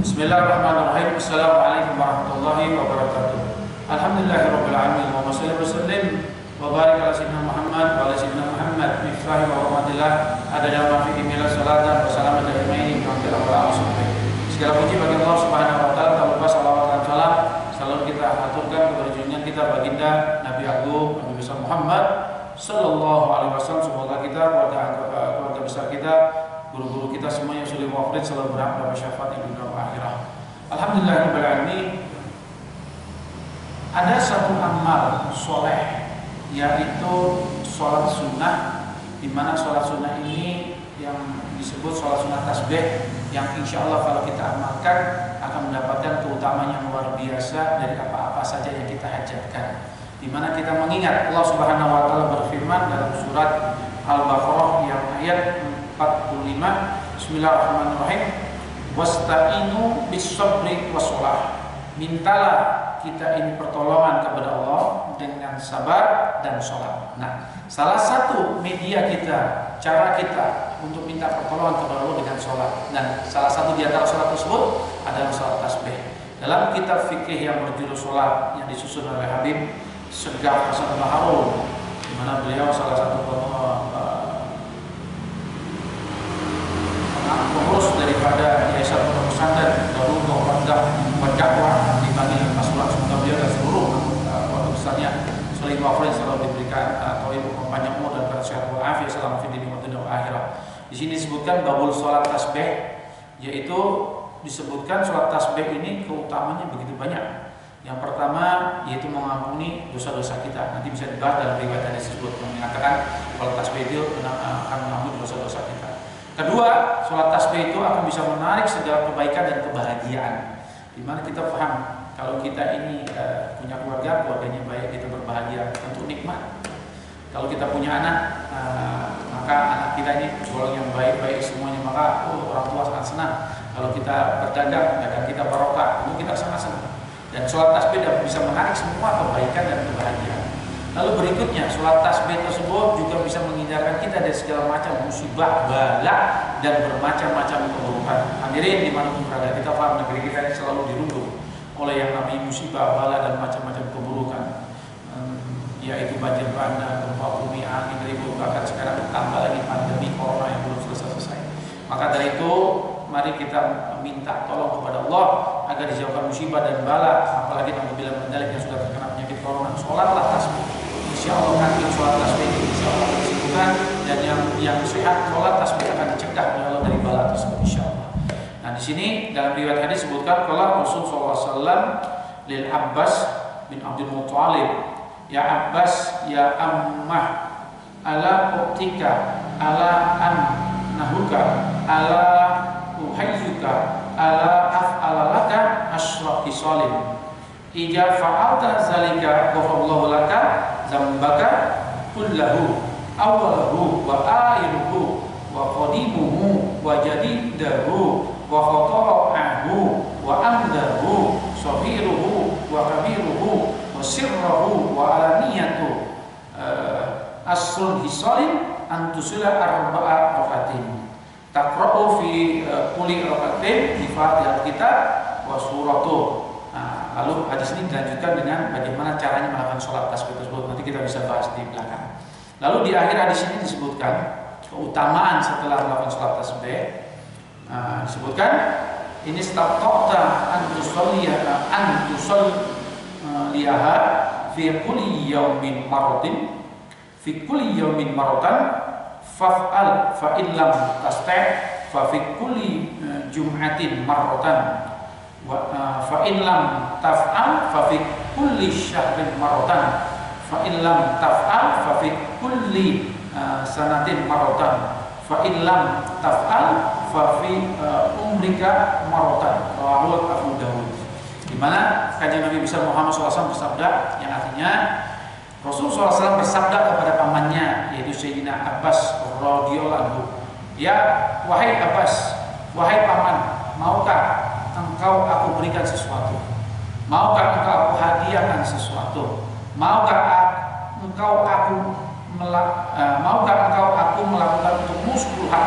Bismillahirrahmanirrahim. Assalamualaikum warahmatullahi wabarakatuh. Alhamdulillahirabbil alamin wa sallallahu wasallim wa barik ala sayyidina Muhammad wa ala sayyidina Muhammad miftahi wa rahmatillah adada ma fi mila salatan wa salam alaihi wa sallam. Segala puji bagi Allah Subhanahu wa taala, tanpa lupa salawat dan salam selalu kita aturkan kepada junjungan kita baginda Nabi Agung Nabi besar Muhammad sallallahu alaihi wasallam. Semoga kita keluarga besar kita, guru-guru kita semuanya sulit wafat selalu berhak dapat syafaat di dunia akhirat. Alhamdulillahirabbil alamin. Ada satu amal soleh yaitu sholat sunnah, di mana sholat sunnah ini yang disebut sholat sunnah tasbih, yang insya Allah kalau kita amalkan akan mendapatkan keutamaan yang luar biasa dari apa-apa saja yang kita hajatkan. Di mana kita mengingat Allah Subhanahu wa taala berfirman dalam surat Al-Baqarah yang ayat 45, Bismillahirrahmanirrahim, wasta'inu bis-sabri was-shalah. Mintalah kita ini pertolongan kepada Allah dengan sabar dan sholat. Nah, salah satu media kita, cara kita untuk minta pertolongan kepada Allah dengan sholat, dan salah satu di antara sholat tersebut adalah sholat tasbih. Dalam kitab fikih yang berjudul Sholat yang disusun oleh Habib Segaf Hasan Baharul, di mana beliau salah satu pengurus daripada Yayasan Pondok Pesantren Darul Mukhwadah berdakwah dipanggil Pasuruan. Semoga beliau dan seluruh keluarga besarnya selalu wafat selalu diberikan panjang umur dan sehat walafiat selama di dunia dan akhirat. Di sini disebutkan babul sholat tasbih, yaitu disebutkan sholat tasbih ini keutamaannya begitu banyak. Yang pertama yaitu mengampuni dosa-dosa kita. Nanti bisa dibahas dalam riwayat yang disebut yang mengatakan kalau tasbih itu akan mengampuni dosa-dosa kita. Kedua, sholat tasbih itu akan bisa menarik segala kebaikan dan kebahagiaan. Di mana kita paham kalau kita ini punya keluarganya baik, kita berbahagia, tentu nikmat. Kalau kita punya anak, maka anak kita ini golong yang baik-baik semuanya, maka orang tua sangat senang. Kalau kita berdagang, dagang kita barokah, tentu kita sangat senang. Dan sholat tasbih bisa menarik semua kebaikan dan kebahagiaan. Lalu berikutnya, sholat tasbih tersebut juga bisa menghindarkan kita dari segala macam musibah, bala, dan bermacam-macam keburukan. Hadirin dimanapun berada, kita paham negeri kita ini selalu dirundung oleh yang namanya musibah, bala, dan macam-macam keburukan, yaitu banjir bandang, gempa bumi, angin ribut, bahkan sekarang tambah lagi pandemi corona yang belum selesai. Maka dari itu, mari kita minta tolong kepada Allah agar dijauhkan musibah dan bala, apalagi apabila mendalik yang sudah terkena penyakit corona. Sholatlah tasbih. Insya Allah nanti sholat tasbih insya Allah disebutkan, dan yang sehat sholat tasbih akan dicegah oleh Allah dari bala tersebut insya Allah. Nah, di sini dalam riwayat hadis disebutkan kalau Rasulullah SAW lil Abbas bin Abdul Muttalib, ya Abbas, ya ammah, ala uktika, ala an nahuka, ala uhayyuka, ala af'ala laka asyraf khisalin. Ija fa'alta zalika ghafarallahu laka dzambaka kullahu awwaluhu wa akhiruhu wa qadimuhu wa jadidahu wa khata'ahu wa amdahu sahiruhu wa kabiruhu wa sirruhu wa alaniyatu asrul hisalin antusila arba'a rakatin taqra'u fi kulli rakatin bi Fatihah kita wa suratuh. Lalu hadis ini dilanjutkan dengan bagaimana caranya melakukan sholat tasbih tersebut. Nanti kita bisa bahas di belakang. Lalu di akhir hadis ini disebutkan keutamaan setelah melakukan sholat tasbih. Disebutkan ini stata'ta an tusalliyaha fi kulli yaumin marratin faf'al fa in lam tasta' fa fi kulli jum'atin marratan fa in lam taf'al fa fi kulli syahrin marratan fa in lam taf'al fa fi kulli sanatin marratan fa in lam taf'al fa fi umrika marratan. Rawahu Abu Dawud. Di mana Kanjeng Nabi besar Muhammad SAW bersabda, yang artinya Rasulullah SAW bersabda kepada pamannya yaitu Sayyidina Abbas radhiyallahu anhu, ya wahai Abbas, wahai paman, maukah engkau aku berikan sesuatu? Maukah engkau aku hadiahkan sesuatu? Maukah engkau aku melakukan untukmu 10 hal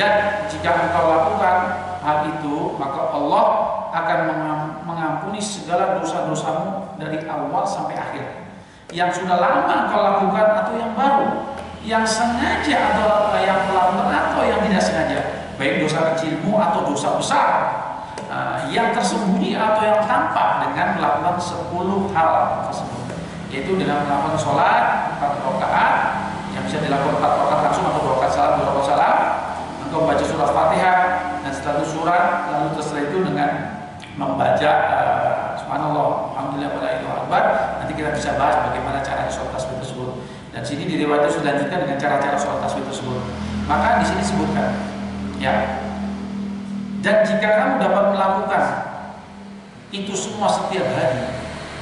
Dan jika engkau lakukan hal itu, maka Allah akan mengampuni segala dosa-dosamu dari awal sampai akhir. Yang sudah lama engkau lakukan atau yang baru, yang sengaja atau yang pelan atau yang tidak sengaja, baik dosa kecilmu atau dosa besar, yang tersembunyi atau yang tampak, dengan melakukan 10 hal tersebut, yaitu dengan melakukan sholat 4 rakaat yang bisa dilakukan 4 rakaat langsung atau 2 rakaat salam, 2 rakaat salam. Engkau membaca surat Fatihah dan setelah itu surat, lalu setelah itu dengan membaca subhanallah, alhamdulillah, wala ilaha akbar. Nanti kita bisa bahas bagaimana cara sholat tasbih tersebut. Dan sini diriwayatkan sudah dilanjutkan dengan cara-cara sholat tasbih tersebut. Maka di sini sebutkan, ya. Dan jika kamu dapat melakukan itu semua setiap hari,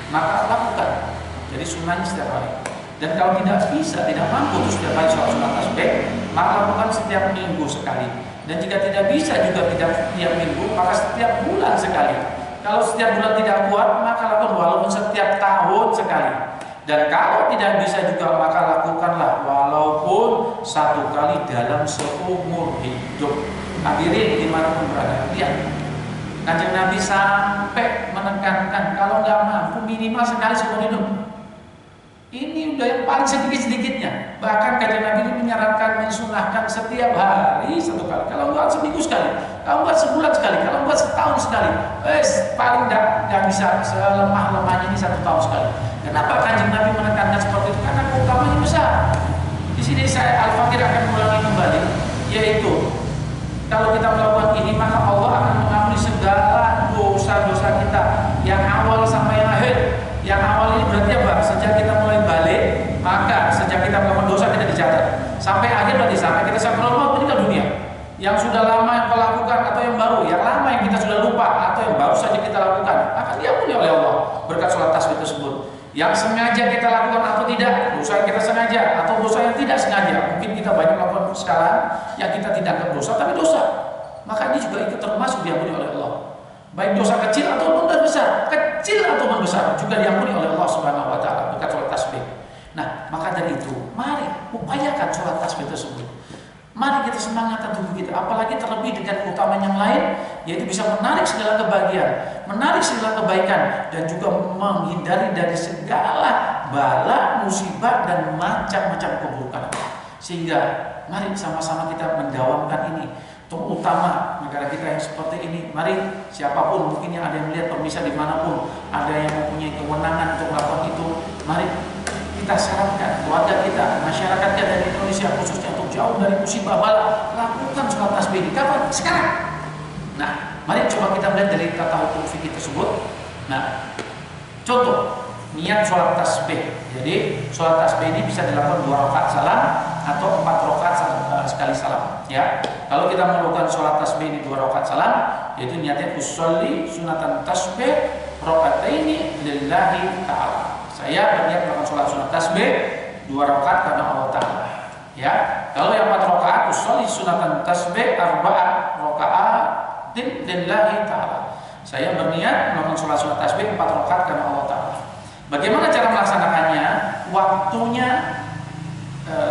maka lakukan. Jadi sunnahnya setiap hari. Dan kalau tidak bisa, tidak mampu untuk setiap hari sholat sunat tasbih, maka lakukan setiap minggu sekali. Dan jika tidak bisa juga tidak setiap minggu, maka setiap bulan sekali. Kalau setiap bulan tidak kuat, maka lakukan walaupun setiap tahun sekali. Dan kalau tidak bisa juga, maka lakukanlah walaupun 1 kali dalam seumur hidup. Hadirin dimanapun berada, lihat, Kanjeng Nabi sampai menekankan kalau nggak mampu minimal sekali seumur hidup. Ini udah yang paling sedikit-sedikitnya. Bahkan Kanjeng Nabi ini menyarankan, mensunahkan setiap hari 1 kali. Kalau enggak seminggu sekali, kalau enggak sebulan sekali, kalau enggak setahun sekali. Paling enggak bisa selemah-lemahnya ini 1 tahun sekali. Kenapa Kanjeng Nabi menekankan seperti itu? Karena utamanya besar. Di sini saya Al-Fakir akan mengulangi kembali, yaitu kalau kita melakukan ini, maka Allah akan mengampuni segala dosa-dosa kita, yang awal sampai yang akhir. Yang awal ini berarti apa? Sejak kita mulai balik, maka sejak kita melakukan dosa tidak dicatat. Sampai akhir berarti sampai kita sakaratul maut, meninggal dunia. Yang sudah lama yang kita lakukan atau yang baru, yang lama yang kita sudah lupa atau yang baru saja kita lakukan, akan diampuni oleh Allah berkat sholat tasbih tersebut. Yang sengaja kita lakukan atau tidak, dosa yang kita sengaja atau dosa yang tidak sengaja. Mungkin kita banyak melakukan kesalahan yang kita tidak anggap dosa, tapi dosa. Maka ini juga ikut termasuk diampuni oleh Allah. Baik dosa kecil ataupun dosa besar, kecil ataupun besar juga diampuni oleh Allah Subhanahu wa taala berkat sholat tasbih. Nah, maka dari itu, mari upayakan sholat tasbih tersebut. Mari kita semangatkan tubuh kita, apalagi terlebih dengan keutamaan yang lain, yaitu bisa menarik segala kebahagiaan, menarik segala kebaikan, dan juga menghindari dari segala bala, musibah, dan macam-macam keburukan. Sehingga mari sama-sama kita mendawamkan ini, terutama negara kita yang seperti ini. Mari siapapun mungkin yang ada yang melihat pemirsa dimanapun, ada yang mempunyai kewenangan untuk melakukan itu, mari kita sarankan keluarga kita, masyarakat kita di Indonesia khususnya untuk jauh dari musibah bala, lakukan sholat tasbih ini. Kapan? Sekarang. Nah, mari coba kita melihat dari tata hukum fikih tersebut. Nah, contoh niat sholat tasbih. Jadi sholat tasbih ini bisa dilakukan 2 rakaat salam atau 4 rakaat sekali salam. Ya, kalau kita melakukan sholat tasbih ini 2 rakaat salam, yaitu niatnya usolli sunatan tasbih rakaataini lillahi ta'ala. Saya berniat melakukan sholat sunat tasbih 2 rakaat karena Allah Ta'ala. Ya, kalau yang 4 rakaat usolli sunatan tasbih 4 rakaatin lillahi ta'ala. Saya berniat melakukan sholat sunat tasbih 4 rakaat karena Allah Ta'ala. Bagaimana cara melaksanakannya? Waktunya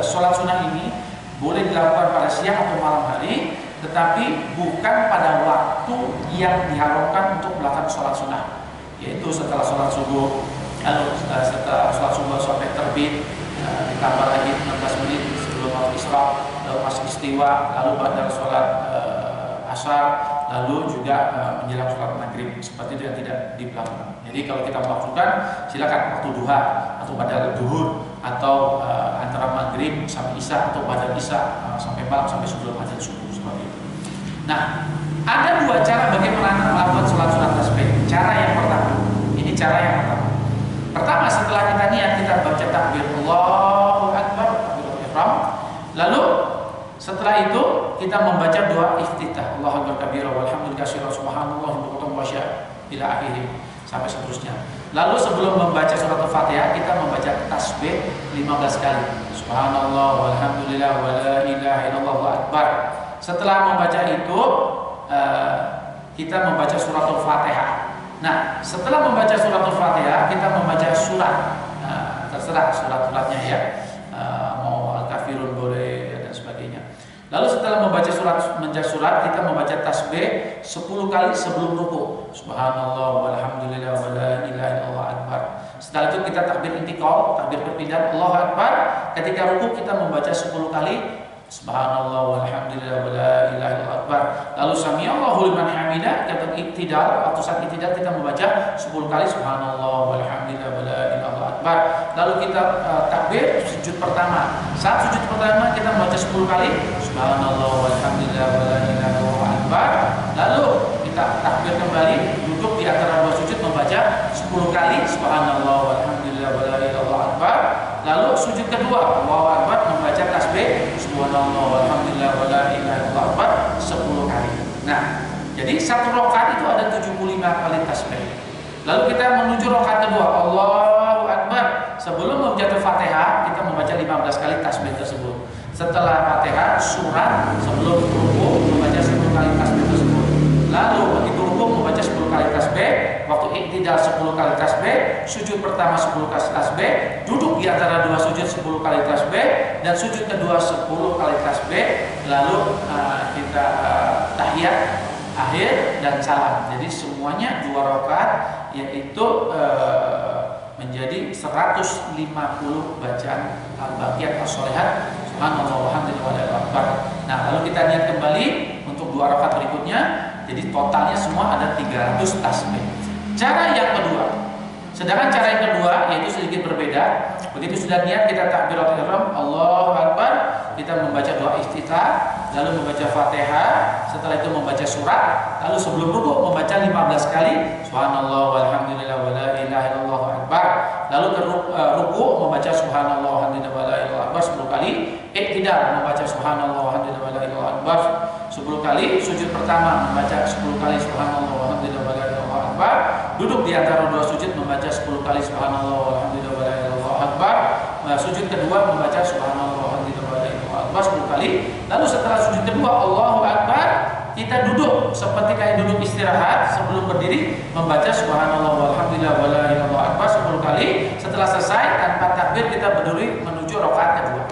sholat sunat ini boleh dilakukan pada siang atau malam hari, tetapi bukan pada waktu yang diharamkan untuk melakukan sholat sunat, yaitu setelah sholat subuh, lalu setelah sholat subuh sampai terbit, ditambah lagi 16 menit sebelum waktu isyraq, lalu pas istiwa, lalu pada sholat asar, lalu juga menjelang sholat maghrib. Seperti itu yang tidak dilakukan. Jadi kalau kita melakukan, silakan waktu duha atau pada duhur, atau antara maghrib sampai isya, atau pada isya sampai malam sampai sebelum azan subuh, seperti itu. Nah, ada 2 cara bagaimana melakukan sholat sunat tasbih. Cara yang pertama, ini cara yang pertama. Pertama, setelah kita niat, kita baca takbir Allahu Akbar, takbiratul ihram. Lalu setelah itu kita membaca doa iftitah, Allahu Akbar kabira walhamdulillah katsiran subhanallah wa syah ila akhirih, sampai seterusnya. Lalu sebelum membaca surat Al-Fatihah, kita membaca tasbih 15 kali. Subhanallah walhamdulillah wa la ilaha illallah wa akbar. Setelah membaca itu, kita membaca surat Al-Fatihah. Nah, setelah membaca surat Al-Fatihah, kita membaca surat. Terserah surat-suratnya ya. Mau Al-Kafirun boleh dan sebagainya. Lalu setelah membaca surat kita membaca tasbih 10 kali sebelum ruku. Subhanallah walhamdulillah wala ilaha illallah akbar. Setelah itu kita takbir intiqal, takbir perpindahan Allahu akbar. Ketika ruku kita membaca 10 kali Subhanallah walhamdulillah wala ilaha illallah akbar. Lalu samiallahu liman hamidah, ketika iktidal, waktu saat iktidal kita membaca 10 kali Subhanallah walhamdulillah wala ilaha illallah akbar. Lalu kita takbir sujud pertama. Saat sujud pertama kita membaca 10 kali Subhanallah walhamdulillah wala ilaha illallah akbar. Lalu kita takbir kembali, duduk di antara dua sujud membaca 10 kali Subhanallah walhamdulillah wala ilaha illallah akbar. Lalu sujud kedua Allahu akbar, membaca tasbih Subhanallah walhamdulillah wala ilaha illallah akbar 10 kali. Nah, jadi satu rakaat itu ada 75 kali tasbih. Lalu kita menuju rakaat kedua Allahu akbar. Sebelum membaca Fatihah kita membaca 15 kali tasbih tersebut. Setelah Fatihah surat sebelum ruku membaca 10 kali tasbih tersebut. Lalu begitu ruku membaca 10 kali tasbih, waktu iktidal 10 kali tasbih, sujud pertama 10 kali tasbih, duduk di antara dua sujud 10 kali tasbih, dan sujud kedua 10 kali tasbih. Lalu kita tahiyat akhir dan salam. Jadi semuanya 2 rakaat, yaitu menjadi 150 bacaan al-baqiyat as-sholihat subhanallah walhamdulillah wala akbar. Nah, lalu kita niat kembali untuk 2 rakaat berikutnya. Jadi totalnya semua ada 300 tasbih. Cara yang kedua, sedangkan cara yang kedua yaitu sedikit berbeda. Begitu sudah niat kita takbiratul ihram Allahu akbar, kita membaca doa iftitah, lalu membaca Fatihah, setelah itu membaca surat, lalu sebelum ruku membaca 15 kali subhanallah walhamdulillah wala ilaha illallah akbar. Lalu ke ruku membaca subhanallah walhamdulillah wala ilaha illallah akbar 10 kali, iktidal membaca subhanallah walhamdulillah wala ilaha illallah akbar 10 kali, sujud pertama membaca 10 kali subhanallah walhamdulillah wala ilaha illallah akbar, duduk di antara dua sujud membaca 10 kali subhanallah walhamdulillah wala ilaha illallah akbar, sujud kedua membaca subhanallah walhamdulillah wala ilaha illallah akbar 10 kali. Lalu setelah sujud kedua Allahu akbar, kita duduk seperti kayak duduk istirahat sebelum berdiri membaca subhanallah walhamdulillah wala ilaha illallah akbar 10 kali. Setelah selesai tanpa takbir kita berdiri menuju rakaat kedua.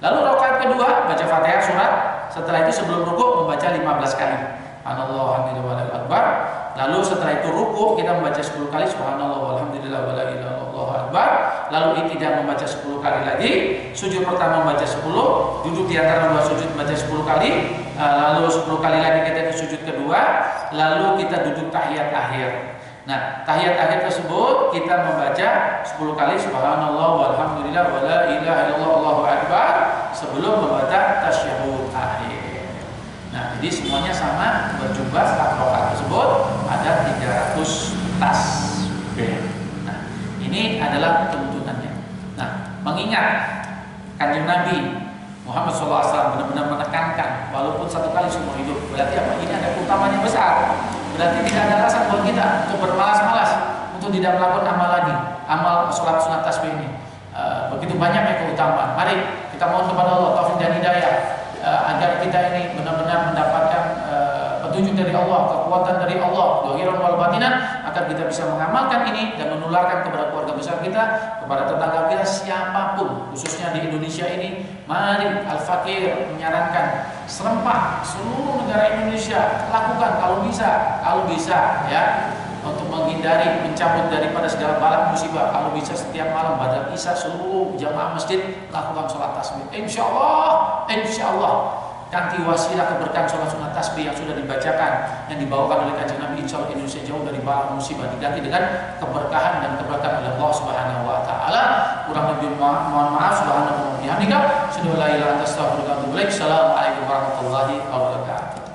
Lalu rakaat kedua baca Fatihah surat, setelah itu sebelum ruku membaca 15 kali subhanallah walhamdulillah wala ilaha akbar. Lalu setelah itu ruku kita membaca 10 kali subhanallah walhamdulillah wala ilaha illallah akbar. Lalu iktidal membaca 10 kali lagi, sujud pertama membaca 10, duduk di antara dua sujud membaca 10 kali, lalu 10 kali lagi kita ke sujud kedua, lalu kita duduk tahiyat akhir. Nah, tahiyat akhir tersebut kita membaca 10 kali subhanallah walhamdulillah wala ilaha illallah Allahu akbar sebelum membaca tasyahud akhir. Nah, jadi semuanya sama, berjumlah 4 rakaat tersebut ada 300 tasbih. Nah, ini adalah tuntunannya. Nah, mengingat Kanjeng Nabi Muhammad SAW benar-benar menekankan walaupun 1 kali seumur hidup, berarti apa? Ini ada utamanya besar. Berarti tidak ada alasan buat kita untuk bermalas-malas untuk tidak melakukan amal lagi, amal sholat sunat tasbih ini. Begitu banyaknya keutamaan. Mari kita mohon kepada Allah taufik dan hidayah agar kita ini benar-benar mendapatkan petunjuk dari Allah, kekuatan dari Allah, zahiran wal batinan, agar kita bisa mengamalkan ini dan menularkan kepada keluarga besar kita, kepada tetangga kita, siapapun, khususnya di Indonesia ini. Mari Al-Fakir menyarankan serempak seluruh negara Indonesia lakukan kalau bisa ya, untuk menghindari, mencabut daripada segala bala musibah. Kalau bisa setiap malam pada isya seluruh jamaah masjid lakukan sholat tasbih. Insya Allah kanti wasilah keberkahan sholat sunat tasbih yang sudah dibacakan, yang dibawakan oleh Kanjeng Nabi, insya Allah Indonesia jauh dari bala musibah, diganti dengan keberkahan dan keberkahan oleh Allah Subhanahu wa taala. Kurang lebih mohon maaf. Subhanallah wa bihamdika, asyhadu an la ilaha illa anta, astaghfiruka wa atubu ilaik. Assalamualaikum warahmatullahi wabarakatuh.